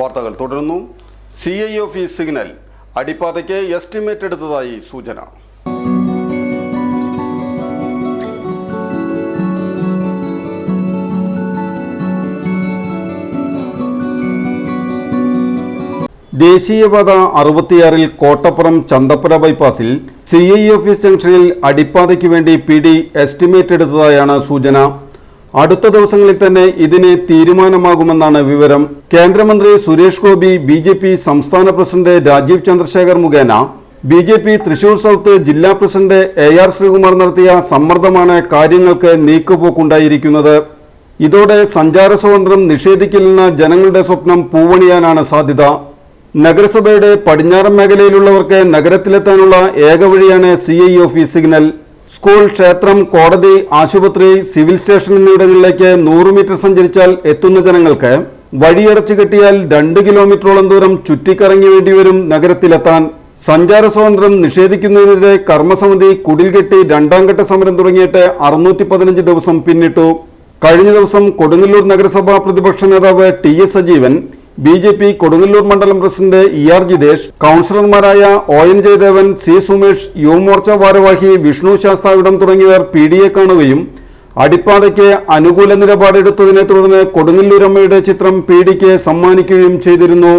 വാർത്തകൾ തുടരുന്നു. CI office signal അടിപ്പാതയ്ക്ക് estimate എടുത്തതായി സൂചന. ദേശീയപാത 66-ൽ കോട്ടപ്പുറം ചന്തപ്പുര ബൈപ്പാസിൽ CI ഓഫീസ് ജംഗ്ഷനിൽ അടിപ്പാതയ്ക്ക് വേണ്ടി PD എസ്റ്റിമേറ്റ് എടുത്തതായാണ് സൂചന. അടുത്ത ദിവസങ്ങളിൽ തന്നെ ഇതിന് തീരുമാനമാകുമെന്നാണ് വിവരം. കേന്ദ്രമന്ത്രി സുരേഷ് ഗോപി BJP സംസ്ഥാന പ്രസിഡന്റ് രാജീവ് ചന്ദ്രശേഖർ മുഖേന BJP തൃശൂർ സൗത്ത് ജില്ലാ പ്രസിഡന്റ് AR ശ്രീകുമാർ നടത്തിയ സമ്മർദ്ദമാണ് കാര്യങ്ങൾക്ക് നീക്കുപോക്കുണ്ടായിരിക്കുന്നത്. ഇതോടെ സഞ്ചാര സ്വാതന്ത്ര്യം നിഷേധിക്കില്ലെന്ന ജനങ്ങളുടെ സ്വപ്നം പൂവണിയാനാണ് സാധ്യത. നഗരസഭയുടെ പടിഞ്ഞാറൻ മേഖലയിലുള്ളവർക്ക് നഗരത്തിലെത്താനുള്ള ഏക വഴിയാണ് CI ഓഫീസ് സിഗ്നൽ. സ്കൂൾ, ക്ഷേത്രം, കോടതി, ആശുപത്രി, സിവിൽ സ്റ്റേഷൻ എന്നിവിടങ്ങളിലേക്ക് 100 മീറ്റർ സഞ്ചരിച്ചാൽ എത്തുന്ന ജനങ്ങൾക്ക് വഴിയടച്ചു കെട്ടിയാൽ 2 കിലോമീറ്ററോളം ദൂരം ചുറ്റിക്കറങ്ങി വേണ്ടിവരും നഗരത്തിലെത്താൻ. സഞ്ചാര സ്വാതന്ത്ര്യം നിഷേധിക്കുന്നതിനെതിരെ കർമ്മസമിതി കുടിൽ കെട്ടി 2ാം ഘട്ട സമരം തുടങ്ങിയിട്ട് 615 ദിവസം പിന്നിട്ടു. കഴിഞ്ഞ ദിവസം കൊടുങ്ങല്ലൂർ നഗരസഭാ പ്രതിപക്ഷ നേതാവ് TS സജീവൻ, BJP കൊടുങ്ങല്ലൂർ മണ്ഡലം പ്രസിഡന്റ് ER ജിതേഷ്, കൗൺസിലർമാരായ ON ജയദേവൻ, C സുമേഷ്, യുവമോർച്ച ഭാരവാഹി വിഷ്ണു ശാസ്താവിടം തുടങ്ങിയവർ PDയെ കാണുകയും അടിപ്പാതയ്ക്ക് അനുകൂല നിലപാടെടുത്തതിനെ തുടർന്ന് കൊടുങ്ങല്ലൂരമ്മയുടെ ചിത്രം PDക്ക് സമ്മാനിക്കുകയും ചെയ്തിരുന്നു.